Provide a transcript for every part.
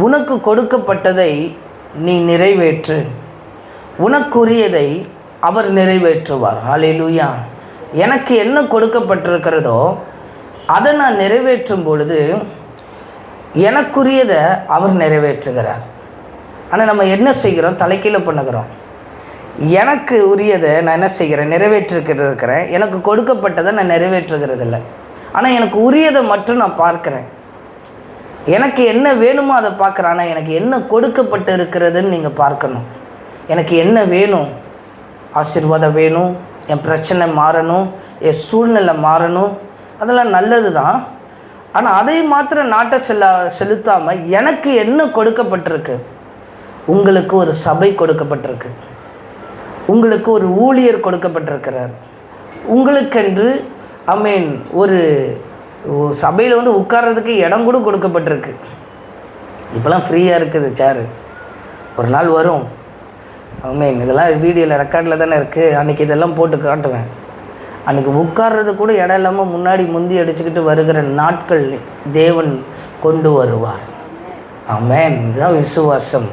உனக்கு கொடுக்கப்பட்டதை நீ நிறைவேற்று, உனக்குரியதை அவர் நிறைவேற்றுவார். ஹல்லேலூயா. எனக்கு என்ன கொடுக்கப்பட்டிருக்கிறதோ அதை நான் நிறைவேற்றும் பொழுது எனக்குரியதை அவர் நிறைவேற்றுகிறார். ஆனால் நம்ம என்ன செய்கிறோம்? தலைக்கீழ பண்ணுகிறோம். எனக்கு உரியதை நான் என்ன செய்கிறேன்? நிறைவேற்றிருக்கிறேன். எனக்கு கொடுக்கப்பட்டதை நான் நிறைவேற்றுகிறது இல்லை. ஆனால் எனக்கு உரியதை மட்டும் நான் பார்க்குறேன். எனக்கு என்ன வேணுமோ அதை பார்க்குறேன். ஆனால் எனக்கு என்ன கொடுக்கப்பட்டு இருக்கிறதுன்னு நீங்கள் பார்க்கணும். எனக்கு என்ன வேணும்? ஆசீர்வாதம் வேணும், என் பிரச்சனை மாறணும், என் சூழ்நிலை மாறணும், அதெல்லாம் நல்லது தான். ஆனால் அதை மாத்திரம் நாட்டை செலுத்தாமல் எனக்கு என்ன கொடுக்கப்பட்டிருக்கு? உங்களுக்கு ஒரு சபை கொடுக்கப்பட்டிருக்கு, உங்களுக்கு ஒரு ஊழியர் கொடுக்கப்பட்டிருக்கிறார், உங்களுக்கென்று ஒரு சபையில் உட்கார்றதுக்கு இடம் கூட கொடுக்கப்பட்டிருக்கு. இப்போலாம் ஃப்ரீயாக இருக்குது சேரு. ஒரு நாள் வரும், இதெல்லாம் வீடியோவில் ரெக்கார்டில் தானே இருக்குது, அன்றைக்கி இதெல்லாம் போட்டு காட்டுவேன். அன்றைக்கி உட்கார்றது கூட இடம் இல்லாமல் முந்தி அடிச்சுக்கிட்டு வருகிற நாட்கள் தேவன் கொண்டு வருவார். ஆமென். இதுதான் விசுவாசம்.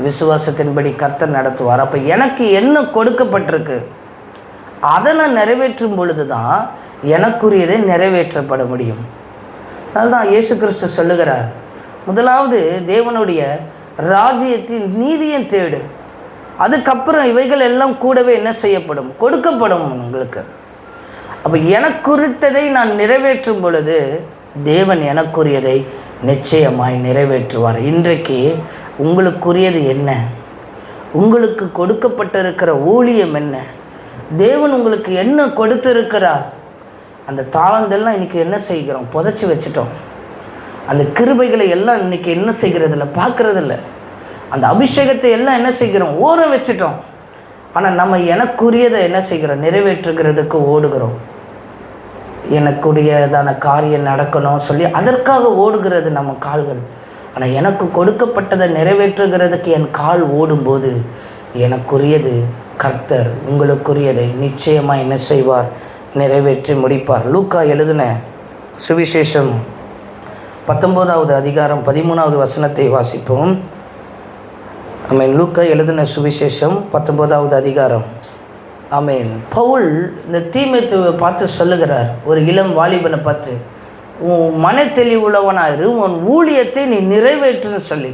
விசுவாசத்தின்படி கர்த்தர் நடத்துவார். அப்போ எனக்கு என்ன கொடுக்கப்பட்டிருக்கு அதை நான் நிறைவேற்றும் பொழுது தான் எனக்குரியதை நிறைவேற்றப்பட முடியும். அதனால தான் இயேசு கிறிஸ்து சொல்லுகிறார், முதலாவது தேவனுடைய ராஜ்யத்தின் நீதியும் தேடு, அதுக்கப்புறம் இவைகள் எல்லாம் கூடவே என்ன செய்யப்படும்? கொடுக்கப்படும் உங்களுக்கு. அப்போ எனக்குறித்ததை நான் நிறைவேற்றும் பொழுது தேவன் எனக்குரியதை நிச்சயமாய் நிறைவேற்றுவார். இன்றைக்கு உங்களுக்குரியது என்ன? உங்களுக்கு கொடுக்கப்பட்டிருக்கிற ஊழியம் என்ன? தேவன் உங்களுக்கு என்ன கொடுத்திருக்கிறார்? அந்த தாளந்தெல்லாம் இன்றைக்கி என்ன செய்கிறோம்? புதைச்சி வச்சிட்டோம். அந்த கிருபைகளை எல்லாம் இன்றைக்கி என்ன செய்கிறதில்ல, பார்க்குறதில்ல. அந்த அபிஷேகத்தை எல்லாம் என்ன செய்கிறோம்? ஓர வச்சிட்டோம். ஆனால் நம்ம எனக்குரியதை என்ன செய்கிறோம்? நிறைவேற்றுகிறதுக்கு ஓடுகிறோம். எனக்குரியதான காரியம் நடக்கணும் சொல்லி அதற்காக ஓடுகிறது நம்ம கால்கள். ஆனால் எனக்கு கொடுக்கப்பட்டதை நிறைவேற்றுகிறதுக்கு என் கால் ஓடும்போது எனக்குரியது கர்த்தர் உங்களுக்குரியதை நிச்சயமாக என்ன செய்வார்? நிறைவேற்றி முடிப்பார். லூக்கா எழுதின சுவிசேஷம் 19வது அதிகாரம் 13வது வசனத்தை வாசிப்போம். லூக்கா எழுதின சுவிசேஷம் 19வது அதிகாரம். பவுல் இந்த தீமோத்தேயுவை பார்த்து சொல்லுகிறார், ஒரு இளம் வாலிபனை பார்த்து, உன் மன தெளிவுள்ளவனாயிரு, உன் ஊழியத்தை நீ நிறைவேற்றுன்னு சொல்லி.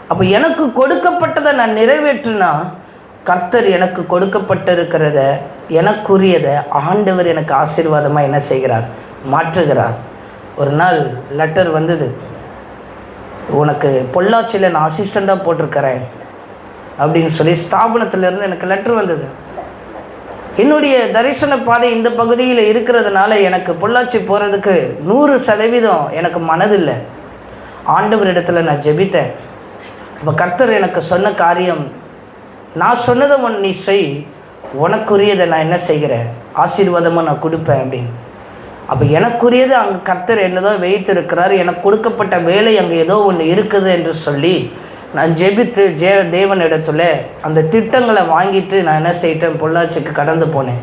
அப்போ எனக்கு கொடுக்கப்பட்டதை நான் நிறைவேற்றுனா கர்த்தர் எனக்கு கொடுக்கப்பட்டிருக்கிறத எனக்குரியதை ஆண்டவர் எனக்கு ஆசீர்வாதமாக என்ன செய்கிறார்? மாற்றுகிறார். ஒரு நாள் லெட்டர் வந்தது, உனக்கு பொள்ளாச்சியில் நான் அசிஸ்டண்ட்டாக போட்டிருக்கிறேன் அப்படின்னு சொல்லி ஸ்தாபனத்திலேருந்து எனக்கு லெட்டர் வந்தது. என்னுடைய தரிசன பாதை இந்த பகுதியில் இருக்கிறதுனால எனக்கு பொள்ளாச்சி போகிறதுக்கு 100% எனக்கு மனதில்லை. ஆண்டவரிடத்தில் நான் ஜெபித்தேன். அப்போ கர்த்தர் எனக்கு சொன்ன காரியம், நான் சொன்னதை நீ செய், உனக்குரியதை நான் என்ன செய்கிறேன்? ஆசீர்வாதமாக நான் கொடுப்பேன் அப்படின்னு. அப்போ எனக்குரியது அங்கே கர்த்தர் என்னதோ வைத்திருக்கிறார், எனக்கு கொடுக்கப்பட்ட வேலை அங்கே ஏதோ ஒன்று இருக்குது என்று சொல்லி நான் ஜெபித்து தேவனிடத்துல அந்த திட்டங்களை வாங்கிட்டு நான் என்ன செய்யிட்டேன்? பொள்ளாச்சிக்கு கடந்து போனேன்.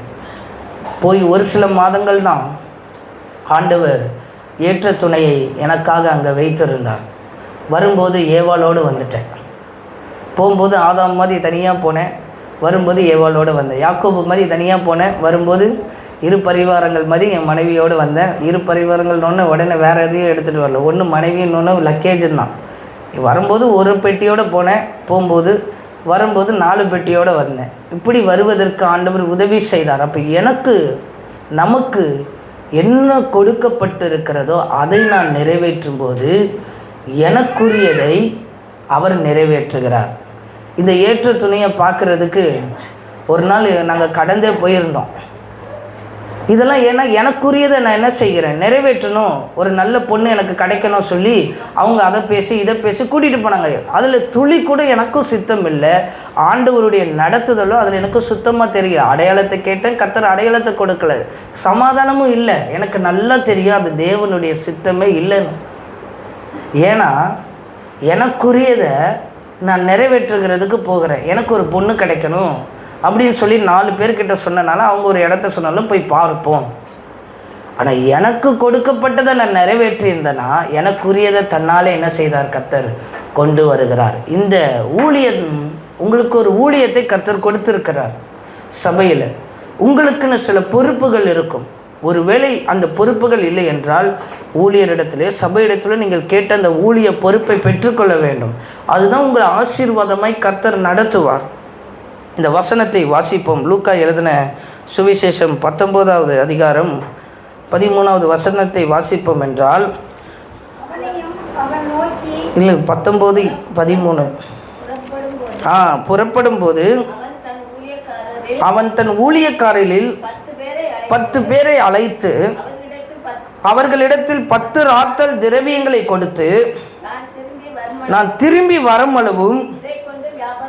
போய் ஒரு சில மாதங்கள் தான் ஆண்டவர் ஏற்ற துணையை எனக்காக அங்கே வைத்திருந்தார். வரும்போது ஏவாளோடு வந்துட்டேன். போகும்போது ஆதாம் மாதிரி தனியாக போனேன், வரும்போது ஏவாளோடு வந்தேன். யாக்கோபு மாதிரி தனியாக போனேன், வரும்போது இரு பரிவாரங்கள் மாதிரி என் மனைவியோடு வந்தேன். இரு பரிவாரங்கள்னொன்று உடனே வேறு எதையும் எடுத்துகிட்டு வரல, ஒன்று மனைவி, இன்னொன்று லக்கேஜுன்னு தான். வரும்போது ஒரு பெட்டியோடு போனேன், போகும்போது வரும்போது 4 பெட்டியோடு வந்தேன். இப்படி வருவதற்கு ஆண்டவர் உதவி செய்தார். அப்போ நமக்கு என்ன கொடுக்கப்பட்டிருக்கிறதோ அதை நான் நிறைவேற்றும் போது எனக்குரியதை அவர் நிறைவேற்றுகிறார். இந்த ஏற்ற துணையை பார்க்குறதுக்கு ஒரு நாள் நாங்கள் கடந்தே போயிருந்தோம். இதெல்லாம் ஏன்னா எனக்குரியதை நான் என்ன செய்கிறேன்? நிறைவேற்றணும். ஒரு நல்ல பொண்ணு எனக்கு கிடைக்கணும் சொல்லி அவங்க அதை பேசி இதை பேசி கூட்டிகிட்டு போனாங்க. அதில் துளி கூட எனக்கும் சித்தம் இல்லை. ஆண்டவருடைய நடத்துதலும் அதில் எனக்கும் சுத்தமாக தெரியல. அடையாளத்தை கேட்டேன், கர்த்தர் அடையாளத்தை கொடுக்கல. சமாதானமும் இல்லை. எனக்கு நல்லா தெரியும் அது தேவனுடைய சித்தமே இல்லைன்னு. ஏன்னா எனக்குரியதை நான் நிறைவேற்றுகிறதுக்கு போகிறேன். எனக்கு ஒரு பொண்ணு கிடைக்கணும் அப்படின்னு சொல்லி 4 பேர்கிட்ட சொன்னனால அவங்க ஒரு இடத்த சொன்னாலும் போய் பார்ப்போம். ஆனால் எனக்கு கொடுக்கப்பட்டதை நான் நிறைவேற்றியிருந்தேன்னா எனக்குரியதை தன்னாலே என்ன செய்தார்? கர்த்தர் கொண்டு வருகிறார். இந்த ஊழியம், உங்களுக்கு ஒரு ஊழியத்தை கர்த்தர் கொடுத்திருக்கிறார். சபையில் உங்களுக்குன்னு சில பொறுப்புகள் இருக்கும். ஒருவேளை அந்த பொறுப்புகள் இல்லை என்றால் ஊழியரிடத்திலே, சபையிடத்தில் நீங்கள் கேட்ட அந்த ஊழிய பொறுப்பை பெற்றுக்கொள்ள வேண்டும். அதுதான் உங்களை ஆசீர்வாதமாய் கர்த்தர் நடத்துவார். இந்த வசனத்தை வாசிப்போம். லூக்கா எழுதின சுவிசேஷம் 19வது அதிகாரம் 13வது வசனத்தை வாசிப்போம் என்றால், இல்லை 19:13, புறப்படும் போது அவன் தன் ஊழியக்காரரில் 10 பேரை அழைத்து அவர்களிடத்தில் 10 ராத்தல் திரவியங்களை கொடுத்து, நான் திரும்பி வருமளவும்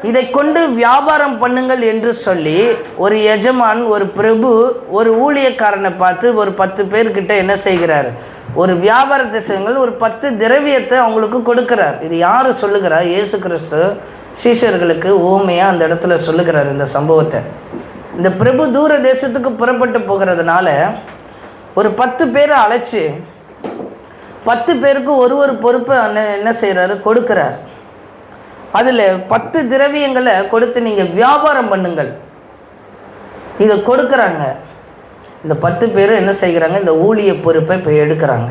இதை கொண்டு வியாபாரம் பண்ணுங்கள் என்று சொல்லி, ஒரு எஜமான், ஒரு பிரபு ஒரு ஊழியக்காரனை பார்த்து ஒரு 10 பேர்கிட்ட என்ன செய்கிறார்? ஒரு வியாபாரத்தை செய்யுங்கள், ஒரு 10 திரவியத்தை அவங்களுக்கு கொடுக்கிறார். இது யார் சொல்லுகிறார்? இயேசு கிறிஸ்து சீஷர்களுக்கு ஊமையாக அந்த இடத்துல சொல்லுகிறார் இந்த சம்பவத்தை. இந்த பிரபு தூர தேசத்துக்கு புறப்பட்டு போகிறதுனால ஒரு 10 பேரை அழைச்சி 10 பேருக்கு ஒரு பொறுப்பை என்ன செய்கிறாரு? கொடுக்குறார். அதில் 10 திரவியங்களை கொடுத்து நீங்கள் வியாபாரம் பண்ணுங்கள், இதை கொடுக்குறாங்க. இந்த 10 பேர் என்ன செய்கிறாங்க? இந்த ஊழிய பொறுப்பை இப்போ எடுக்கிறாங்க.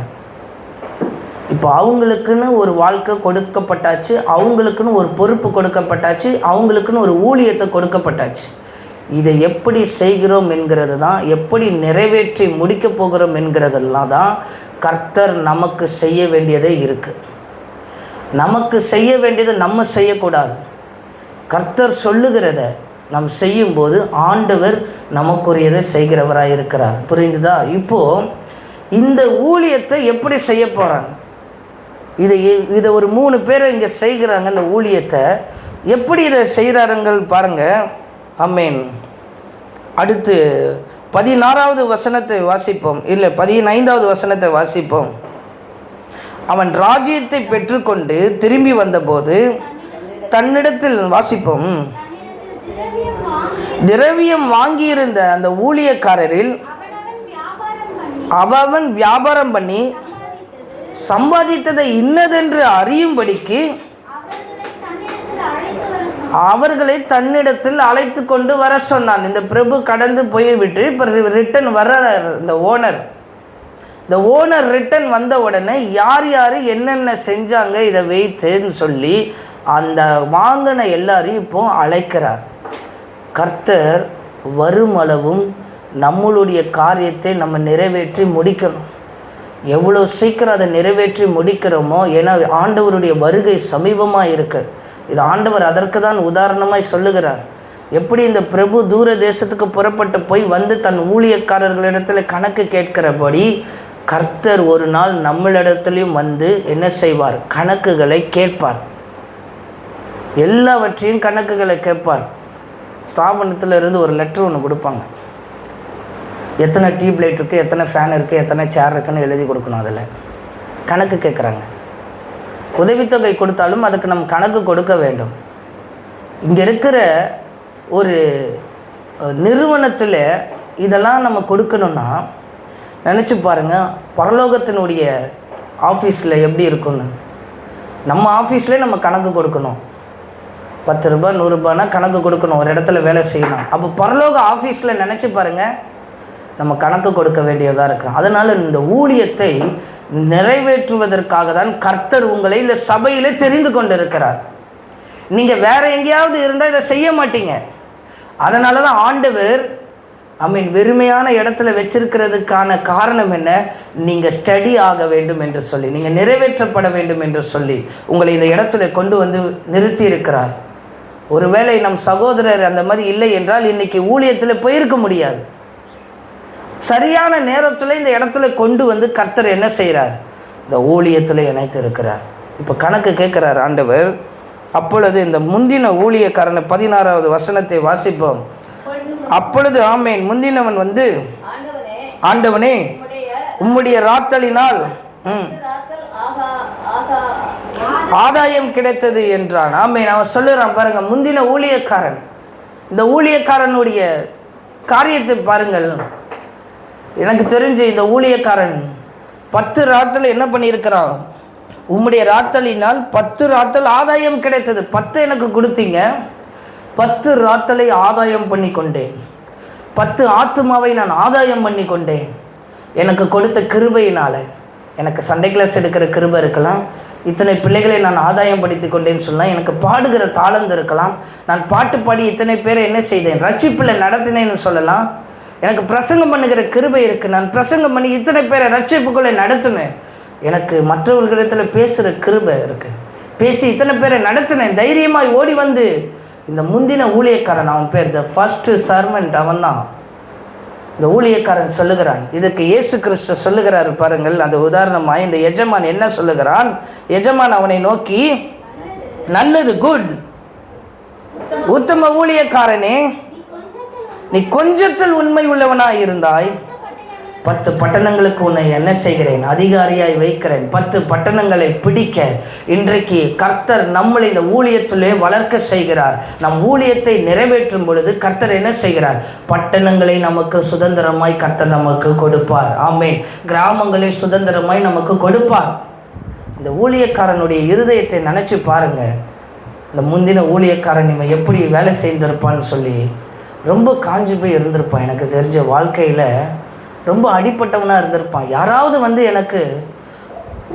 இப்போ அவங்களுக்குன்னு ஒரு வாழ்க்கை கொடுக்கப்பட்டாச்சு, அவங்களுக்குன்னு ஒரு பொறுப்பு கொடுக்கப்பட்டாச்சு, அவங்களுக்குன்னு ஒரு ஊழியத்தை கொடுக்கப்பட்டாச்சு. இதை எப்படி செய்கிறோம் என்கிறது தான், எப்படி நிறைவேற்றி முடிக்கப் போகிறோம் என்கிறதெல்லாம் தான் கர்த்தர் நமக்கு செய்ய வேண்டியதே இருக்குது. நமக்கு செய்ய வேண்டியது நம்ம செய்யக்கூடாது. கர்த்தர் சொல்லுகிறத நாம் செய்யும்போது ஆண்டவர் நமக்குரியதை செய்கிறவராக இருக்கிறார். புரிந்துதா? இப்போது இந்த ஊழியத்தை எப்படி செய்ய போகிறாங்க? இதை ஒரு 3 பேர் இங்கே செய்கிறாங்க. இந்த ஊழியத்தை எப்படி இதை செய்கிறாருங்கள் பாருங்கள். ஆமென். அடுத்து 16வது வசனத்தை வாசிப்போம். இல்லை 15வது வசனத்தை வாசிப்போம். அவன் ராஜ்யத்தை பெற்றுக்கொண்டு திரும்பி வந்தபோது தன்னிடத்தில் வாசிப்போம், திரவியம் வாங்கியிருந்த அந்த ஊழியக்காரரில் அவன் வியாபாரம் பண்ணி சம்பாதித்ததை இன்னதென்று அறியும்படிக்கு அவர்களை தன்னிடத்தில் அழைத்து கொண்டு வர சொன்னான். இந்த பிரபு கடந்து போய்விட்டு இப்போ ரிட்டன் வர இந்த ஓனர் ரிட்டன் வந்த உடனே யார் யார் என்னென்ன செஞ்சாங்க இதை வைத்துன்னு சொல்லி அந்த வாங்கின எல்லாரையும் இப்போ அழைக்கிறார். கர்த்தர் வருமளவும் நம்மளுடைய காரியத்தை நம்ம நிறைவேற்றி முடிக்கணும். எவ்வளோ சீக்கிரம் அதை நிறைவேற்றி முடிக்கிறோமோ, ஏன்னா ஆண்டவருடைய வருகை சமீபமாக இருக்குது. இது ஆண்டவர் அதற்கு தான் உதாரணமாய் சொல்லுகிறார். எப்படி இந்த பிரபு தூர தேசத்துக்கு புறப்பட்டு போய் வந்து தன் ஊழியக்காரர்களிடத்தில் கணக்கு கேட்கிறபடி கர்த்தர் ஒரு நாள் நம்மளிடத்துலையும் வந்து என்ன செய்வார்? கணக்குகளை கேட்பார். எல்லாவற்றையும் கணக்குகளை கேட்பார். ஸ்தாபனத்தில் இருந்து ஒரு லெட்டர் ஒன்று கொடுப்பாங்க. எத்தனை டியூப் லைட் இருக்குது, எத்தனை ஃபேன் இருக்குது, எத்தனை சேர் இருக்குன்னு எழுதி கொடுக்கணும். அதில் கணக்கு கேட்குறாங்க. உதவித்தொகை கொடுத்தாலும் அதுக்கு நம்ம கணக்கு கொடுக்க வேண்டும். இங்கே இருக்கிற ஒரு நிறுவனத்தில் இதெல்லாம் நம்ம கொடுக்கணுன்னா நினச்சி பாருங்கள், பரலோகத்தினுடைய ஆஃபீஸில் எப்படி இருக்குன்னு. நம்ம ஆஃபீஸ்லேயே நம்ம கணக்கு கொடுக்கணும். 10 ரூபாய் 100 ரூபாய்னா கணக்கு கொடுக்கணும். ஒரு இடத்துல வேலை செய்யணும். அப்போ பரலோக ஆஃபீஸில் நினச்சி பாருங்கள், நம்ம கணக்கு கொடுக்க வேண்டியதாக இருக்கிறோம். அதனால் இந்த ஊழியத்தை நிறைவேற்றுவதற்காக தான் கர்த்தர் உங்களை இந்த சபையிலே தெரிந்து கொண்டிருக்கிறார். நீங்கள் வேறு எங்கேயாவது இருந்தால் இதை செய்ய மாட்டீங்க. அதனால தான் ஆண்டவர் வெறுமையான இடத்துல வச்சிருக்கிறதுக்கான காரணம் என்ன? நீங்கள் ஸ்டடி ஆக வேண்டும் என்று சொல்லி, நீங்கள் நிறைவேற்றப்பட வேண்டும் என்று சொல்லி உங்களை இந்த இடத்துல கொண்டு வந்து நிறுத்தி இருக்கிறார். ஒருவேளை நம் சகோதரர் அந்த மாதிரி இல்லை என்றால் இன்றைக்கி ஊழியத்தில் போயிருக்க முடியாது. சரியான நேரத்தில் இந்த இடத்துல கொண்டு வந்து கர்த்தர் என்ன செய்கிறார்? இந்த ஊழியத்தில் இணைத்து இருக்கிறார். இப்போ கணக்கு கேட்குறார் ஆண்டவர். அப்பொழுது இந்த முந்தின ஊழியக்காரனை 16வது வசனத்தை வாசிப்போம். அப்பொழுது ஆமேன், முந்தினவன் வந்து, ஆண்டவனே உம்முடைய ராத்தலினால் ஆதாயம் கிடைத்தது என்றான். ஆமேன். அவன் சொல்லுறான் பாருங்க, முந்தின ஊழியக்காரன். இந்த ஊழியக்காரனுடைய காரியத்தை பாருங்கள். எனக்கு தெரிஞ்சு இந்த ஊழியக்காரன் 10 ராத்தில் என்ன பண்ணியிருக்கிறான்? உம்முடைய ராத்தலினால் 10 ராத்தல் ஆதாயம் கிடைத்தது. 10 எனக்கு கொடுத்தீங்க, 10 ராத்தலை ஆதாயம் பண்ணி கொண்டேன். 10 ஆத்துமாவை நான் ஆதாயம் பண்ணி கொண்டேன். எனக்கு கொடுத்த கிருபையினால். எனக்கு சண்டே கிளாஸ் எடுக்கிற கிருபை இருக்கலாம், இத்தனை பிள்ளைகளை நான் ஆதாயம் படுத்தி கொண்டேன்னு சொல்லலாம், எனக்கு பாடுகிற தாளந்து இருக்கலாம், நான் பாட்டு பாடி இத்தனை பேரை என்ன செய்தேன், ரட்சிப்பில் நடத்தினேன்னு சொல்லலாம். எனக்கு பிரசங்கம் பண்ணுகிற கிருபை இருக்குது, நான் பிரசங்கம் பண்ணி இத்தனை பேரை ரட்சிப்புக்குள்ளே நடத்தினேன். எனக்கு மற்றவர்களிடத்தில் பேசுகிற கிருபை இருக்குது, பேசி இத்தனை பேரை நடத்தினேன். தைரியமாக ஓடி வந்து இந்த முந்தின ஊழியக்காரன், அவன் பேர் த ஃபர்ஸ்ட் சர்வெண்ட், அவன் தான் இந்த ஊழியக்காரன் சொல்லுகிறான். இதற்கு இயேசு கிறிஸ்து சொல்லுகிறார் பாருங்கள். அந்த உதாரணமாக இந்த எஜமான் என்ன சொல்லுகிறான், எஜமான் அவனை நோக்கி, நல்லது, குட், உத்தம ஊழியக்காரனே, நீ கொஞ்சத்தில் உண்மை உள்ளவனாய் இருந்தாய், 10 பட்டணங்களுக்கு உன்னை என்ன செய்கிறேன், அதிகாரியாய் வைக்கிறேன். 10 பட்டணங்களை பிடிக்க இன்றைக்கு கர்த்தர் நம்மளை இந்த ஊழியத்திலே வளர்க்க செய்கிறார். நம் ஊழியத்தை நிறைவேற்றும் பொழுது கர்த்தர் என்ன செய்கிறார், பட்டணங்களை நமக்கு சுதந்திரமாய் கர்த்தர் நமக்கு கொடுப்பார். ஆமென். கிராமங்களை சுதந்திரமாய் நமக்கு கொடுப்பார். இந்த ஊழியக்காரனுடைய இருதயத்தை நினச்சி பாருங்க. இந்த முந்தின ஊழியக்காரன் இவன் எப்படி வேலை செய்திருப்பான்னு சொல்லி ரொம்ப காஞ்சி போய் இருந்திருப்பான். எனக்கு தெரிஞ்ச வாழ்க்கையில் ரொம்ப அடிப்பட்டவனாக இருந்திருப்பான். யாராவது வந்து எனக்கு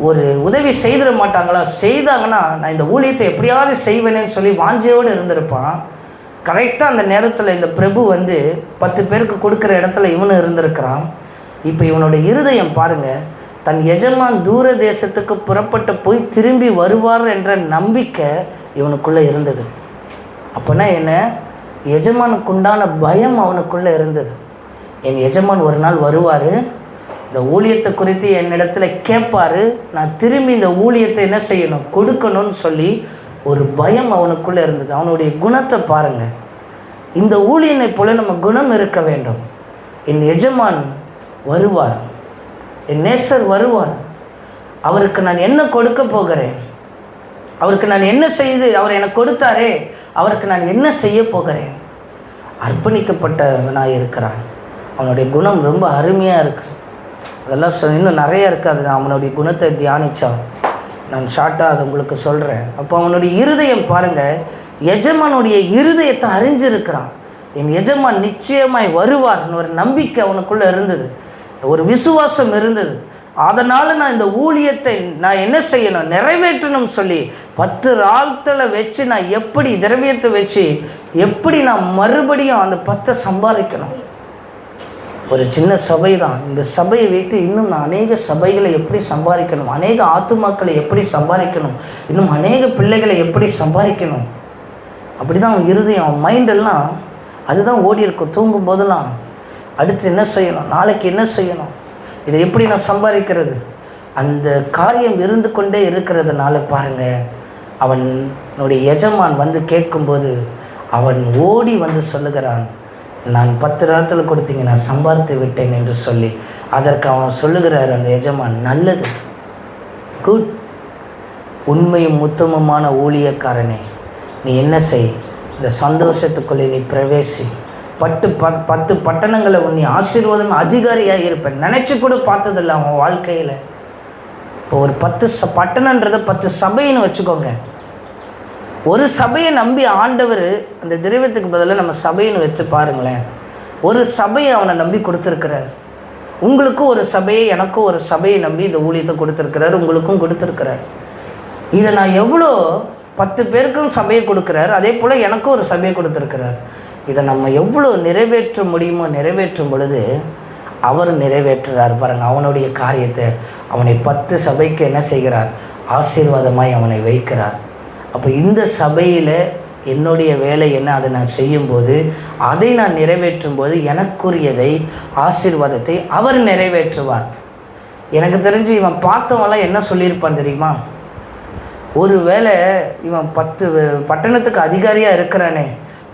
ஒரு உதவி செய்திட மாட்டாங்களா, செய்தாங்கன்னா நான் இந்த ஊழியத்தை எப்படியாவது செய்வேனேன்னு சொல்லி வாஞ்சியோடு இருந்திருப்பான். கரெக்டாக அந்த நேரத்தில் இந்த பிரபு வந்து 10 பேருக்கு கொடுக்குற இடத்துல இவனு இருந்திருக்கிறான். இப்போ இவனோட இருதயம் பாருங்கள், தன் எஜமான் தூர தேசத்துக்கு புறப்பட்டு போய் திரும்பி வருவார் என்ற நம்பிக்கை இவனுக்குள்ளே இருந்தது. அப்போனா என்ன, எஜமானுக்குண்டான பயம் அவனுக்குள்ளே இருந்தது. என் எஜமான் ஒரு நாள் வருவார், இந்த ஊழியத்தை குறித்து என்னிடத்துல கேட்பார், நான் திரும்பி இந்த ஊழியத்தை என்ன செய்யணும், கொடுக்கணும்னு சொல்லி ஒரு பயம் அவனுக்குள்ளே இருந்தது. அவனுடைய குணத்தை பாருங்கள். இந்த ஊழியனை போல நம்ம குணம் இருக்க வேண்டும். என் எஜமான் வருவார், என் நேசர் வருவார், அவருக்கு நான் என்ன கொடுக்க போகிறேன், அவருக்கு நான் என்ன செய்து, அவர் எனக்கு கொடுத்தாரே, அவருக்கு நான் என்ன செய்ய போகிறேன். அர்ப்பணிக்கப்பட்டவனாக இருக்கிறான். அவனுடைய குணம் ரொம்ப அருமையாக இருக்குது. அதெல்லாம் இன்னும் நிறையா இருக்குது. அது அவனுடைய குணத்தை தியானித்தா நான் ஷார்ட்டாக அதை உங்களுக்கு சொல்கிறேன். அப்போ அவனுடைய இருதயம் பாருங்கள், எஜமானுடைய இருதயத்தை அறிஞ்சிருக்கிறான். என் எஜமான் நிச்சயமாய் வருவார்னு ஒரு நம்பிக்கை அவனுக்குள்ளே இருந்தது, ஒரு விசுவாசம் இருந்தது. அதனால் நான் இந்த ஊழியத்தை நான் என்ன செய்யணும், நிறைவேற்றணும் சொல்லி 10 ராத்தலை வச்சு நான் எப்படி திரவியத்தை வச்சு எப்படி நான் மறுபடியும் அந்த 10 சம்பாதிக்கணும். ஒரு சின்ன சபை தான், இந்த சபையை வைத்து இன்னும் நான் அநேக சபைகளை எப்படி சம்பாதிக்கணும், அநேக ஆத்துமாக்களை எப்படி சம்பாதிக்கணும், இன்னும் அநேக பிள்ளைகளை எப்படி சம்பாதிக்கணும். அப்படி தான் அவன் இருதயம், அவன் மைண்டெல்லாம் அதுதான் ஓடி இருக்கும். தூங்கும் போதெல்லாம் அடுத்து என்ன செய்யணும், நாளைக்கு என்ன செய்யணும், இதை எப்படி நான் சம்பாதிக்கிறது, அந்த காரியம் இருந்து கொண்டே இருக்கிறதுனால பாருங்கள், அவனுடைய எஜமான் வந்து கேட்கும்போது அவன் ஓடி வந்து சொல்லுகிறான், நான் 10 ராத்தல் கொடுத்தீங்க, நான் சம்பாதித்து விட்டேன் என்று சொல்லி. அதற்கு அவன் சொல்லுகிறார், அந்த எஜமான், நல்லது, குட், உண்மையும் உத்தமமான ஊழியக்காரனே, நீ என்ன செய், இந்த சந்தோஷத்துக்குள்ளே நீ பிரவேசி. 10 பட்டணங்களை உன்னை ஆசீர்வாதம் அதிகாரியாக இருப்பேன். நினச்சி கூட பார்த்ததில்லை அவன் வாழ்க்கையில். இப்போ ஒரு 10 பட்டணன்றதை 10 சபைன்னு வச்சுக்கோங்க. ஒரு சபையை நம்பி ஆண்டவர் அந்த திரவியத்துக்கு பதிலாக நம்ம சபைன்னு வச்சு பாருங்களேன். ஒரு சபையை அவனை நம்பி கொடுத்துருக்கிறார். உங்களுக்கும் ஒரு சபையை, எனக்கும் ஒரு சபையை நம்பி இந்த ஊழியத்தை கொடுத்துருக்கிறார், உங்களுக்கும் கொடுத்துருக்கிறார். இதை நான் எவ்வளோ 10 பேருக்கும் சபையை கொடுக்குறார், அதே போல் எனக்கும் ஒரு சபையை கொடுத்துருக்கிறார். இதை நம்ம எவ்வளோ நிறைவேற்ற முடியுமோ நிறைவேற்றும் பொழுது அவர் நிறைவேற்றுறார் பாருங்கள் அவனுடைய காரியத்தை. அவனை 10 சபைக்கு என்ன செய்கிறார், ஆசீர்வாதமாய் அவனை வைக்கிறார். அப்போ இந்த சபையில் என்னுடைய வேலை என்ன, அதை நான் செய்யும்போது, அதை நான் நிறைவேற்றும் போது எனக்குரியதை, ஆசீர்வாதத்தை அவர் நிறைவேற்றுவார். எனக்கு தெரிஞ்சு இவன் பார்த்தவன்லாம் என்ன சொல்லியிருப்பான் தெரியுமா, ஒரு வேளை இவன் 10 பட்டணத்துக்கு அதிகாரியாக இருக்கிறானே,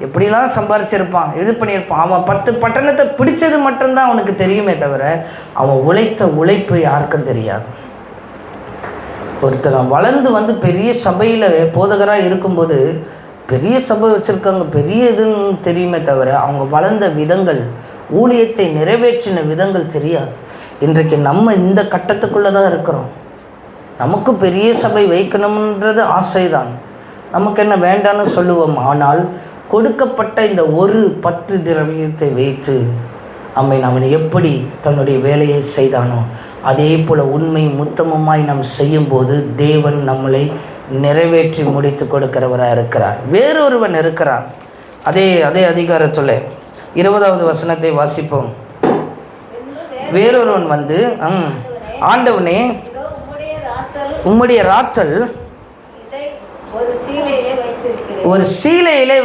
எப்படிலாம் சம்பாரிச்சிருப்பான், இது பண்ணியிருப்பான். அவன் 10 பட்டணத்தை பிடிச்சது மட்டும்தான் அவனுக்கு தெரியுமே தவிர அவன் உழைத்த உழைப்பு யாருக்கும் தெரியாது. ஒருத்தர் வளர்ந்து வந்து பெரிய சபையில் போதகராக இருக்கும்போது பெரிய சபை வச்சுருக்காங்க, பெரிய இதுன்னு தெரியுமே தவிர அவங்க வளர்ந்த விதங்கள், ஊழியத்தை நிறைவேற்றின விதங்கள் தெரியாது. இன்றைக்கு நம்ம இந்த கட்டத்துக்குள்ளே தான் இருக்கிறோம். நமக்கு பெரிய சபை வைக்கணுன்றது ஆசைதான், நமக்கு என்ன வேண்டான்னு சொல்லுவோம். ஆனால் கொடுக்கப்பட்ட இந்த ஒரு 10 திரவியத்தை வைத்து அவன் எப்படி தன்னுடைய வேலையை செய்தானோ அதே போல் உண்மை முத்தமுமாய் நாம் செய்யும்போது தேவன் நம்மளை நிறைவேற்றி முடித்து கொடுக்கிறவராக இருக்கிறார். வேறொருவன் இருக்கிறான். அதே அதிகாரத்தில் 20வது வசனத்தை வாசிப்போம். வேறொருவன் வந்து, ஆண்டவனே உம்முடைய ராத்தல் ஒரு சீலையிலே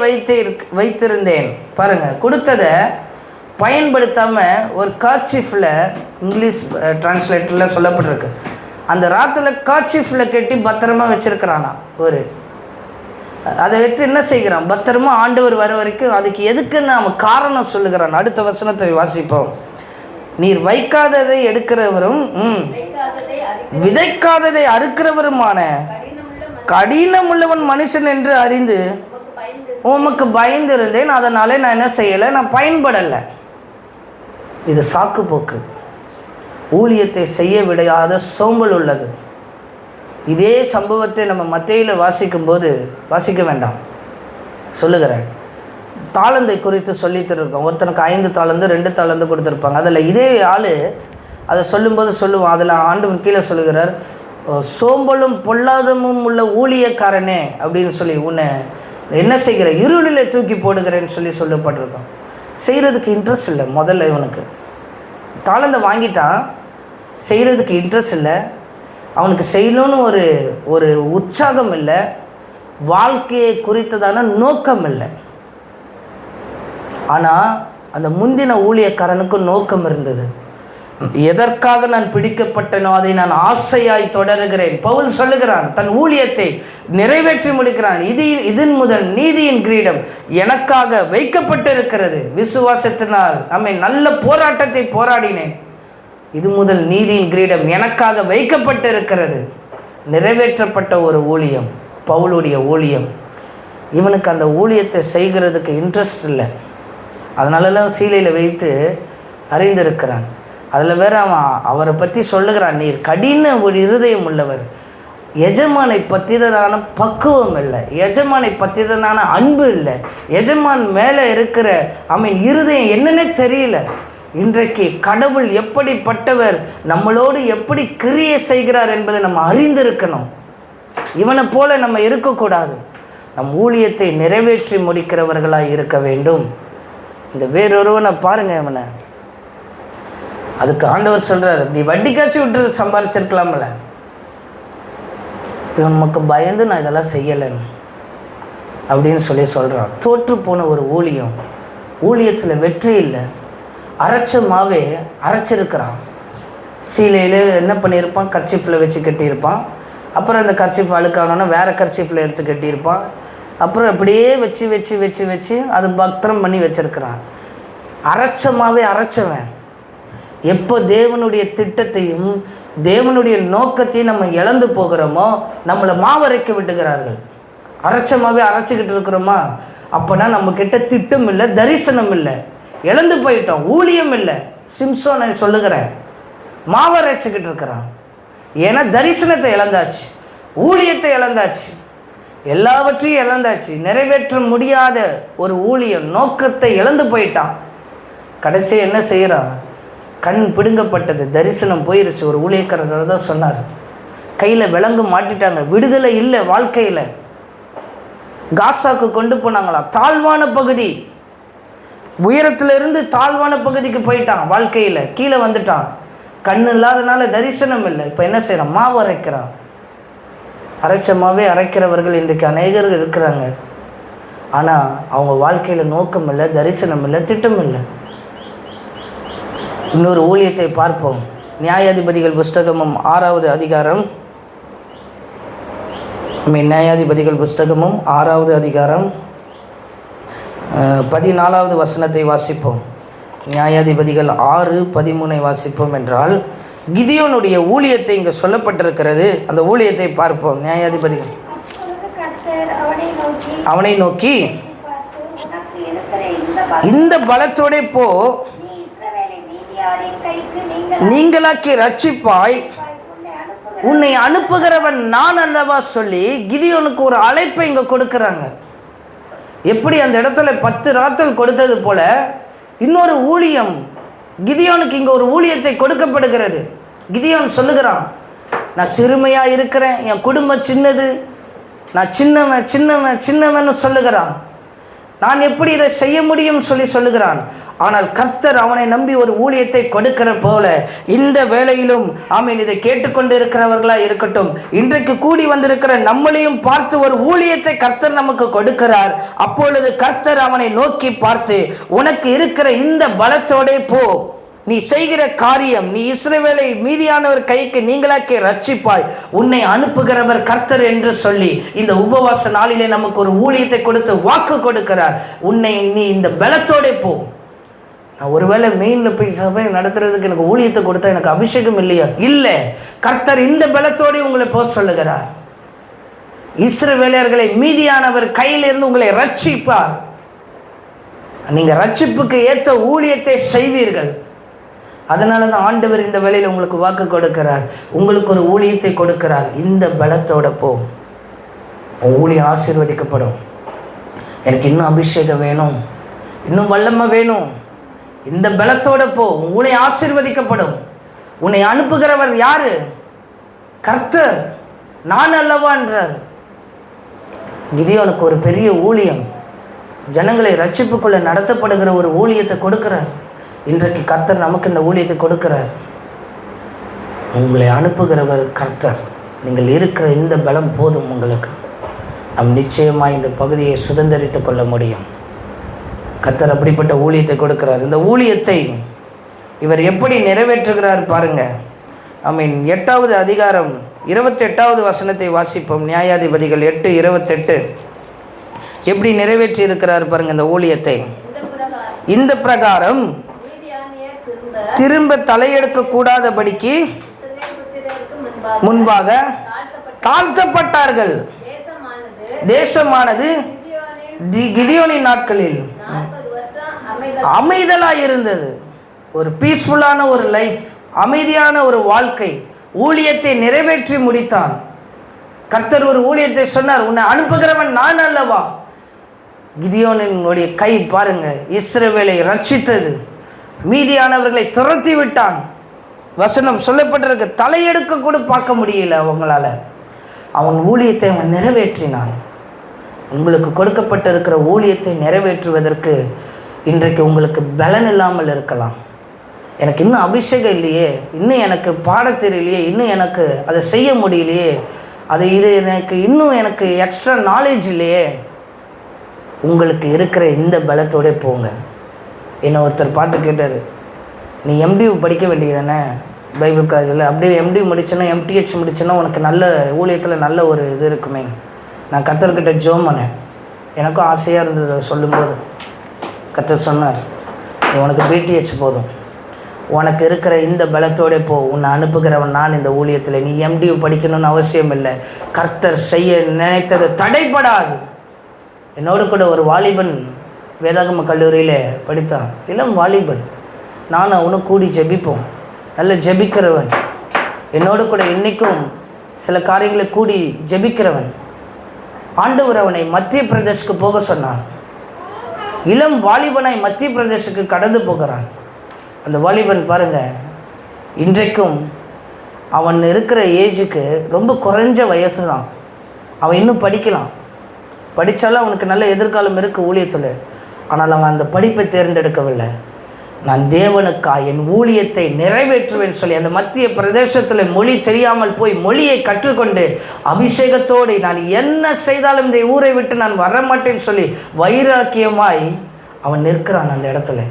வைத்திருந்தேன். பாருங்க, கொடுத்ததை பயன்படுத்தாமல் ஒரு கர்ச்சீஃபில், இங்கிலீஷ் டிரான்ஸ்லேட்டரில் சொல்லப்பட்டிருக்கு, அந்த ராத்தில் கர்ச்சீஃபில் கட்டி பத்திரமா வச்சிருக்கிறானா. அதை வைத்து என்ன செய்கிறான்? பத்திரமா ஆண்டவர் வர வரைக்கும். அதுக்கு எதுக்குன்னு அவன் காரணம் சொல்லுகிறான். அடுத்த வசனத்தை வாசிப்போம். நீர் வைக்காததை எடுக்கிறவரும் விதைக்காததை அறுக்கிறவருமான கடினமுள்ளவன் மனுஷன் என்று அறிந்து உமக்கு பயந்து இருந்தேன், அதனால நான் என்ன செய்யலை, நான் பயன்படலை. இது சாக்கு போக்கு, ஊழியத்தை செய்ய விடாத சோம்பல் உள்ளது. இதே சம்பவத்தை நம்ம மத்தேயுல வாசிக்கும்போது, வாசிக்க வேண்டாம் சொல்லுகிறேன், தாளந்தை குறித்து சொல்லித்திருக்கோம். ஒருத்தனுக்கு 5 தாளந்து 2 தாளந்து கொடுத்துருப்பாங்க. அதில் இதே ஆள் அதை சொல்லும்போது சொல்லுவான், அதில் ஆண்டவர் கீழே சொல்லுகிறார், சோம்பலும் பொல்லாதமும் உள்ள ஊழியக்காரனே அப்படின்னு சொல்லி, உன்னை என்ன செய்கிற, இருளில் தூக்கி போடுகிறேன்னு சொல்லப்பட்டிருக்கோம். செய்கிறதுக்கு இன்ட்ரெஸ்ட் இல்லை. முதல்ல இவனுக்கு தாளந்தை வாங்கிட்டான், செய்கிறதுக்கு இன்ட்ரெஸ்ட் இல்லை, அவனுக்கு செய்யணும்னு ஒரு உற்சாகம் இல்லை, வாழ்க்கையை குறித்ததான நோக்கம் இல்லை. ஆனால் அந்த முந்தின ஊழியக்காரனுக்கு நோக்கம் இருந்தது. எதற்காக நான் பிடிக்கப்பட்டனோ அதை நான் ஆசையாய் தொடருகிறேன். பவுல் சொல்லுகிறான், தன் ஊழியத்தை நிறைவேற்றி முடிக்கிறான். இதன் முதல் நீதியின் கிரீடம் எனக்காக வைக்கப்பட்டிருக்கிறது. விசுவாசத்தினால் நல்ல போராட்டத்தை போராடினேன். இது முதல் நீதியின் கிரீடம் எனக்காக வைக்கப்பட்டிருக்கிறது. நிறைவேற்றப்பட்ட ஒரு ஊழியம், பவுலுடைய ஊழியம். இவனுக்கு அந்த ஊழியத்தை செய்கிறதுக்கு இன்ட்ரெஸ்ட் இல்லை. அதனாலலாம் சீலையில் வைத்து அறிந்திருக்கிறான். அதில் வேற அவரை பற்றி சொல்லுகிறான், நீர் கடின ஒரு இருதயம் உள்ளவர், எஜமானை பற்றிதனான பக்குவம் இல்லை, எஜமானை பற்றிதனான அன்பு இல்லை, எஜமான் மேலே இருக்கிற இருதயம் என்னன்னே தெரியல. இன்றைக்கு கடவுள் எப்படிப்பட்டவர், நம்மளோடு எப்படி கிரியை செய்கிறார் என்பதை நம்ம அறிந்திருக்கணும். இவனை போல நம்ம இருக்கக்கூடாது. நம் ஊழியத்தை நிறைவேற்றி முடிக்கிறவர்களாக இருக்க வேண்டும். இந்த வேறொருவனை பாருங்க, இவனை அதுக்கு ஆண்டவர் சொல்கிறார், நீ வட்டி காய்ச்சி விட்டு சம்பாரிச்சிருக்கலாம்ல, இவன் நமக்கு பயந்து நான் இதெல்லாம் செய்யலைன்னு அப்படின்னு சொல்கிறான். தோற்று போன ஒரு ஊழியத்தில் வெற்றி இல்லை. அரைச்ச மாவே அரைச்சிருக்கிறான். சீலையில் என்ன பண்ணியிருப்பான், கர்ச்சீஃபில் வச்சு கட்டியிருப்பான். அப்புறம் அந்த கர்ச்சீஃப் அழுக்கானோன்னா வேறு கர்ச்சீஃபில் எடுத்து கட்டியிருப்பான். அப்புறம் அப்படியே வச்சு வச்சு வச்சு வச்சு அது பத்திரம் பண்ணி வச்சுருக்கிறான். அரைச்சமாவே அரைச்சவன். எப்போ தேவனுடைய திட்டத்தையும் தேவனுடைய நோக்கத்தையும் நம்ம இழந்து போகிறோமோ நம்மளை மாவரைக்க விட்டுகிறார்கள். அரைச்சமாவே அரைச்சிக்கிட்டு இருக்கிறோமா, அப்போனா நம்மக்கிட்ட திட்டம் இல்லை, தரிசனம் இல்லை, இழந்து போயிட்டோம், ஊழியம் இல்லை. சிம்சோனை சொல்லுகிறேன், மாவரைச்சிக்கிட்டு இருக்கிறான். ஏன்னா தரிசனத்தை இழந்தாச்சு, ஊழியத்தை இழந்தாச்சு, எல்லாவற்றையும் இழந்தாச்சு. நிறைவேற்ற முடியாத ஒரு ஊழியம், நோக்கத்தை இழந்து போயிட்டான். கடைசி என்ன செய்கிறான், கண் பிடுங்கப்பட்டது, தரிசனம் போயிருச்சு. ஒரு ஊழியக்காரர் தான் சொன்னார், கையில் விலங்கு மாட்டிட்டாங்க, விடுதலை இல்லை வாழ்க்கையில். காசாக்கு கொண்டு போனாங்களாம், தாழ்வான பகுதி, உயரத்திலிருந்து தாழ்வான பகுதிக்கு போயிட்டான். வாழ்க்கையில் கீழே வந்துட்டான். கண் இல்லாதனால தரிசனம் இல்லை. இப்போ என்ன செய்கிறான், மாவு அரைக்கிறான். அரைச்சமாவே அரைக்கிறவர்கள் இன்றைக்கு அநேகர் இருக்கிறாங்க. ஆனால் அவங்க வாழ்க்கையில் நோக்கம் இல்லை, தரிசனம் இல்லை, திட்டம் இல்லை. இன்னொரு ஊழியத்தை பார்ப்போம். நியாயாதிபதிகள் புஸ்தகமும் 6வது அதிகாரம், நியாயாதிபதிகள் புஸ்தகமும் 6வது அதிகாரம் 14வது வசனத்தை வாசிப்போம். நியாயாதிபதிகள் 6:13 வாசிப்போம். என்றால் கிதியோனுடைய ஊழியத்தை இங்கே சொல்லப்பட்டிருக்கிறது. அந்த ஊழியத்தை பார்ப்போம். நியாயாதிபதிகள் அவனை நோக்கி, இந்த பலத்தோட போ, நீங்களாக்கி ரட்சிப்பாய், உன்னை அனுப்புகிறவன் நான் அல்லவா சொல்லி கிதியோனுக்கு ஒரு அழைப்பை இங்கே கொடுக்குறாங்க. எப்படி அந்த இடத்துல 10 ராத்தல் கொடுத்தது போல இன்னொரு ஊழியம் கிதியோனுக்கு இங்கே ஒரு ஊழியத்தை கொடுக்கப்படுகிறது. கிதியோன் சொல்லுகிறான், நான் சிறுமையாக இருக்கிறேன், என் குடும்பம் சின்னது, நான் சின்னவன் சொல்லுகிறான். நான் எப்படி இதை செய்ய முடியும் சொல்லுகிறான். ஆனால் கர்த்தர் அவனை நம்பி ஒரு ஊழியத்தை கொடுக்கிற போல இந்த வேளையிலும் ஆமீன் இதை கேட்டுக்கொண்டு இருக்கிறவர்களா இருக்கட்டும், இன்றைக்கு கூடி வந்திருக்கிற நம்மளையும் பார்த்து ஒரு ஊழியத்தை கர்த்தர் நமக்கு கொடுக்கிறார். அப்பொழுது கர்த்தர் அவனை நோக்கி பார்த்து, உனக்கு இருக்கிற இந்த பலத்தோடே போ, நீ செய்கிற காரியம், நீ இஸ்ரவேலை மீதியானவர் கைக்கு நீங்களாக்கி ரட்சிப்பாய், உன்னை அனுப்புகிறவர் கர்த்தர் என்று சொல்லி இந்த உபவாச நாளிலே நமக்கு ஒரு ஊழியத்தை கொடுத்து வாக்கு கொடுக்கிறார். நீ இந்த பலத்தோடே போ. நான் ஒருவேளை மெயினில் போய் சபை நடத்துறதுக்கு எனக்கு ஊழியத்தை கொடுத்தா எனக்கு அபிஷேகம் இல்லையா? இல்லை, கர்த்தர் இந்த பலத்தோடு உங்களை போக சொல்லுகிறார். இஸ்ரவேலர்களை மீதியானவர் கையிலிருந்து உங்களை ரட்சிப்பார். நீங்கள் ரட்சிப்புக்கு ஏற்ற ஊழியத்தை செய்வீர்கள். அதனால தான் ஆண்டவர் இந்த வேளையில் உங்களுக்கு வாக்கு கொடுக்கிறார், உங்களுக்கு ஒரு ஊழியத்தை கொடுக்கிறார். இந்த பலத்தோட போ, ஊழியம் ஆசீர்வதிக்கப்படும். எனக்கு இன்னும் அபிஷேகம் வேணும், இன்னும் வல்லமை வேணும், இந்த பலத்தோட போ, ஊழியம் ஆசீர்வதிக்கப்படும். உன்னை அனுப்புகிறவர் யாரு? கர்த்தர், நான் அல்லவா என்றார். கிதியோனுக்கு ஒரு பெரிய ஊழியம், ஜனங்களை ரட்சிப்புக்குள்ள நடத்தப்படுகிற ஒரு ஊழியத்தை கொடுக்கிறார். இன்றைக்கு கர்த்தர் நமக்கு இந்த ஊழியத்தை கொடுக்கிறார். உங்களை அனுப்புகிறவர் கர்த்தர். நீங்கள் இருக்கிற இந்த பலம் போதும் உங்களுக்கு. நம் நிச்சயமாக இந்த பகுதியை சுதந்திரித்து கொள்ள முடியும். கர்த்தர் அப்படிப்பட்ட ஊழியத்தை கொடுக்கிறார். இந்த ஊழியத்தை இவர் எப்படி நிறைவேற்றுகிறார் பாருங்க. ஆமீன். 8வது அதிகாரம் 28வது வசனத்தை வாசிப்போம். நியாயாதிபதிகள் 8:28 எப்படி நிறைவேற்றி இருக்கிறார் பாருங்க இந்த ஊழியத்தை. இந்த பிரகாரம் திரும்ப தலையெடுக்க கூடாதபடிக்கு முன்பாக தாழ்த்தப்பட்டார்கள். தேசமானது கிதியோனின் நாட்களில் அமைதலாய் இருந்தது. ஒரு பீஸ்ஃபுல்லான ஒரு லைஃப், அமைதியான ஒரு வாழ்க்கை. ஊழியத்தை நிறைவேற்றி முடித்தான். கர்த்தர் ஒரு ஊழியத்தை சொன்னார், உன்னை அனுப்புகிறவன் நான் அல்லவா. கிதியோனினுடைய கை பாருங்க, இஸ்ரவேலை ரட்சித்தது, மீதியானவர்களை துரத்தி விட்டான். வசனம் சொல்லப்பட்டிருக்கு, தலையெடுக்க கூட பார்க்க முடியல அவங்களால. அவன் ஊழியத்தை அவன் நிறைவேற்றினான். உங்களுக்கு கொடுக்கப்பட்டிருக்கிற ஊழியத்தை நிறைவேற்றுவதற்கு இன்றைக்கு உங்களுக்கு பலன் இல்லாமல் இருக்கலாம். எனக்கு இன்னும் அபிஷேகம் இல்லையே, இன்னும் எனக்கு பாட தெரியலையே, இன்னும் எனக்கு அதை செய்ய முடியலையே, எனக்கு எக்ஸ்ட்ரா நாலேஜ் இல்லையே. உங்களுக்கு இருக்கிற இந்த பலத்தோடு போங்க. என்னை ஒருத்தர் பார்த்து கேட்டார், நீ எம்டியூ படிக்க வேண்டியது தானே பைபிள் காலேஜில், அப்படியே எம்டி முடிச்சேன்னா எம்டிஹெச் முடிச்சேன்னா உனக்கு நல்ல ஊழியத்தில் நல்ல ஒரு இது இருக்குமே. நான் கர்த்தர்கிட்ட ஜெபம் பண்ணேன், எனக்கும் ஆசையாக இருந்தது அதை சொல்லும்போது. கர்த்தர் சொன்னார், உனக்கு பிடிஹெச் போதும், உனக்கு இருக்கிற இந்த பலத்தோடு போ, உன்னை அனுப்புகிறவன் நான் இந்த ஊழியத்தில். நீ எம்டியூ படிக்கணும்னு அவசியம் இல்லை. கர்த்தர் செய்ய நினைத்தது தடைப்படாது. என்னோடு கூட ஒரு வாலிபன் வேதாகம கல்லூரியில் படித்தான், இளம் வாலிபன். நான் அவனும் கூடி ஜெபிப்போம், நல்ல ஜெபிக்கிறவன், என்னோடு கூட இன்றைக்கும் சில காரியங்களை கூடி ஜெபிக்கிறவன். ஆண்டவர் அவனை மத்திய பிரதேசுக்கு போக சொன்னார். இளம் வாலிபனாய் மத்திய பிரதேசுக்கு கடந்து போகிறான். அந்த வாலிபன் பாருங்கள், இன்றைக்கும் அவன் இருக்கிற ஏஜுக்கு ரொம்ப குறைஞ்ச வயசு தான். அவன் இன்னும் படிக்கலாம், படித்தாலும் அவனுக்கு நல்ல எதிர்காலம் இருக்குது ஊழியத்தில். ஆனால் அவன் அந்த படிப்பை தேர்ந்தெடுக்கவில்லை. நான் தேவனுக்காக என் ஊழியத்தை நிறைவேற்றுவேன் சொல்லி அந்த மத்திய பிரதேசத்தில் மொழி தெரியாமல் போய் மொழியை கற்றுக்கொண்டு அபிஷேகத்தோடு நான் என்ன செய்தாலும் இந்த ஊரை விட்டு நான் வரமாட்டேன்னு சொல்லி வைராக்கியமாய் அவன் நிற்கிறான் அந்த இடத்துல.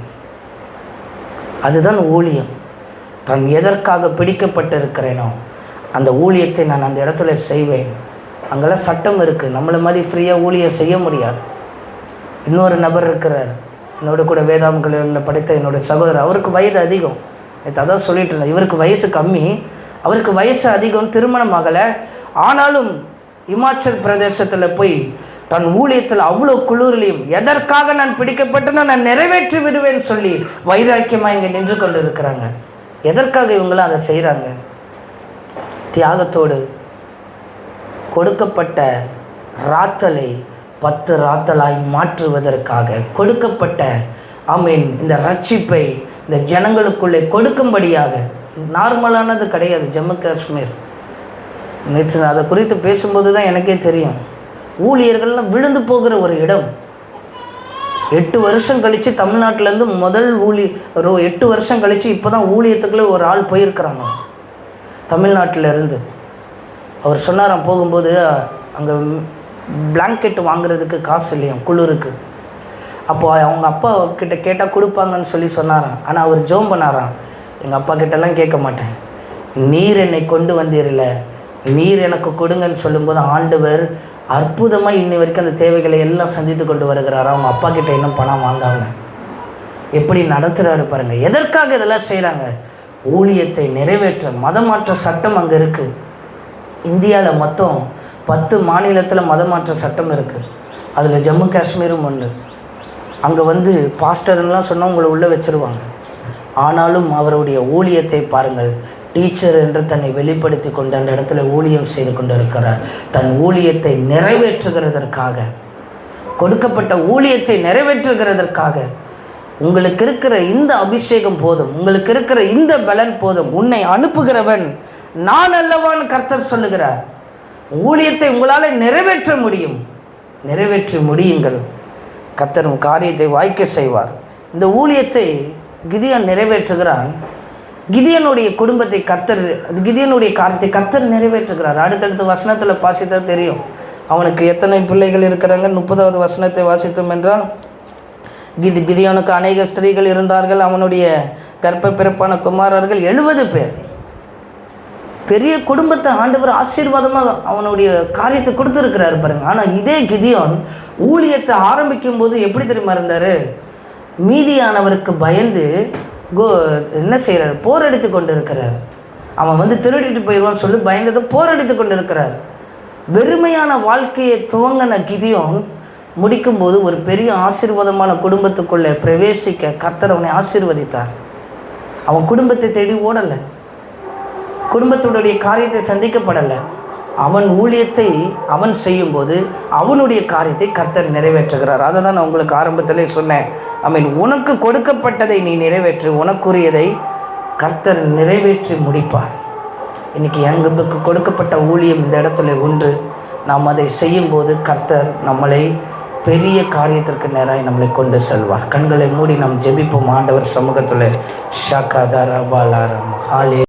அதுதான் ஊழியம். தான் எதற்காக பிடிக்கப்பட்டிருக்கிறேனோ அந்த ஊழியத்தை நான் அந்த இடத்துல செய்வேன். அங்கெல்லாம் சட்டம் இருக்குது, நம்மளை மாதிரி ஃப்ரீயாக ஊழியம் செய்ய முடியாது. இன்னொரு நபர் இருக்கிறார், என்னோட கூட வேதாம் கல்லூரியில் படித்த என்னோடய சகோதரர். அவருக்கு வயது அதிகம். அதான் சொல்லிட்டு இருந்தேன், இவருக்கு வயசு கம்மி, அவருக்கு வயசு அதிகம், திருமணம் ஆகலை. ஆனாலும் இமாச்சல் பிரதேசத்தில் போய் தன் ஊழியத்தில் அவ்வளோ குளிர்லையும் எதற்காக நான் பிடிக்கப்பட்டனோ நான் நிறைவேற்றி விடுவேன்னு சொல்லி வைராக்கியமாக இங்கே நின்று கொண்டு இருக்கிறாங்க. எதற்காக இவங்களாம் அதை செய்கிறாங்க? தியாகத்தோடு கொடுக்கப்பட்ட ராத்தலை 10 ராத்தலாய் மாற்றுவதற்காக கொடுக்கப்பட்ட இந்த ரட்சிப்பை இந்த ஜனங்களுக்குள்ளே கொடுக்கும்படியாக. நார்மலானது கிடையாது ஜம்மு காஷ்மீர். நேற்று அதை குறித்து பேசும்போது தான் எனக்கே தெரியும். ஊழியர்கள்லாம் விழுந்து போகிற ஒரு இடம். 8 வருஷம் கழித்து தமிழ்நாட்டிலேருந்து முதல் ஒரு 8 வருஷம் கழித்து இப்போ தான் ஊழியத்துக்குள்ளே ஒரு ஆள் போயிருக்கிறாங்க தமிழ்நாட்டிலேருந்து. அவர் சொன்னாராம், போகும்போது அங்கே பிளாங்கெட் வாங்குறதுக்கு காசு இல்லையாம் குளிருக்கு. அப்போது அவங்க அப்பா கிட்ட கேட்டால் கொடுப்பாங்கன்னு சொல்லி சொன்னாராம். ஆனால் அவர் ஜோம் பண்ணாராம், எங்கள் அப்பா கிட்டலாம் கேட்க மாட்டேன், நீர் என்னை கொண்டு வந்தீர்ல, நீர் எனக்கு கொடுங்கன்னு சொல்லும்போது ஆண்டவர் அற்புதமாக இன்னி வரைக்கும் அந்த தேவைகளை எல்லாம் சந்தித்து கொண்டு வருகிறார். அவங்க அப்பா கிட்ட இன்னும் பணம் வாங்காம எப்படி நடத்துகிறாரு பாருங்கள். எதற்காக இதெல்லாம் செய்கிறாங்க? ஊழியத்தை நிறைவேற்ற. மதமாற்ற சட்டம் அங்கே இருக்குது. இந்தியாவில் மொத்தம் 10 மாநிலத்தில் மதமாற்ற சட்டம் இருக்குது. அதில் ஜம்மு காஷ்மீரும் ஒன்று. அங்கே பாஸ்டர்லாம் சொன்னால் உங்களை உள்ளே வச்சுருவாங்க. ஆனாலும் அவருடைய ஊழியத்தை பாருங்கள். டீச்சர் என்று தன்னை வெளிப்படுத்தி கொண்டு அந்த இடத்துல ஊழியம் செய்து கொண்டு இருக்கிறார். தன் ஊழியத்தை நிறைவேற்றுகிறதற்காக, கொடுக்கப்பட்ட ஊழியத்தை நிறைவேற்றுகிறதற்காக. உங்களுக்கு இருக்கிற இந்த அபிஷேகம் போதும், உங்களுக்கு இருக்கிற இந்த பலன் போதும், உன்னை அனுப்புகிறவன் நான் அல்லவான்னு கர்த்தர் சொல்லுகிறார். ஊழியத்தை உங்களால் நிறைவேற்ற முடியும். நிறைவேற்றி முடியுங்கள். கர்த்தர் காரியத்தை வாய்க்க செய்வார். இந்த ஊழியத்தை கிதியோன் நிறைவேற்றுகிறான். கிதியோனுடைய குடும்பத்தை கிதியோனுடைய காரியத்தை கர்த்தர் நிறைவேற்றுகிறார். அடுத்தடுத்த வசனத்தில் வாசித்தா தெரியும் அவனுக்கு எத்தனை பிள்ளைகள் இருக்கிறாங்க. 30வது வசனத்தை வாசித்தோம் என்றால், கிதியோனுக்கு அநேக ஸ்திரீகள் இருந்தார்கள். அவனுடைய கர்ப்ப பிறப்பான குமாரர்கள் 70 பேர். பெரிய குடும்பத்தை ஆண்டவர் ஆசீர்வாதமாக அவனுடைய காரியத்தை கொடுத்துருக்கிறாரு பாருங்க. ஆனால் இதே கிதியோன் ஊழியத்தை ஆரம்பிக்கும் போது எப்படி தெரியுமா இருந்தார்? மீதியானவருக்கு பயந்து என்ன செய்கிறார்? போரடித்து கொண்டு இருக்கிறார். அவன் திருடிட்டு போயிடுவான்னு சொல்லி பயந்ததை போரடித்து கொண்டு இருக்கிறார். வெறுமையான வாழ்க்கையை துவங்கின கிதியோன் முடிக்கும்போது ஒரு பெரிய ஆசீர்வாதமான குடும்பத்துக்குள்ளே பிரவேசிக்க கர்த்தர் அவனை ஆசீர்வதித்தார். அவன் குடும்பத்தை தேடி ஓடலை, குடும்பத்துடைய காரியத்தை சந்திக்கப்படலை. அவன் ஊழியத்தை அவன் செய்யும்போது அவனுடைய காரியத்தை கர்த்தர் நிறைவேற்றுகிறார். அதை தான் நான் உங்களுக்கு ஆரம்பத்திலே சொன்னேன். உனக்கு கொடுக்கப்பட்டதை நீ நிறைவேற்று, உனக்குரியதை கர்த்தர் நிறைவேற்றி முடிப்பார். இன்றைக்கி எங்களுக்கு கொடுக்கப்பட்ட ஊழியம் இந்த இடத்துல ஒன்று. நாம் அதை செய்யும்போது கர்த்தர் நம்மளை பெரிய காரியத்திற்கு நேராக நம்மளை கொண்டு செல்வார். கண்களை மூடி நாம் ஜெபிப்போம். ஆண்டவர் சமூகத்தில் ஷாக்காதாரா பாலாரம் ஹாலே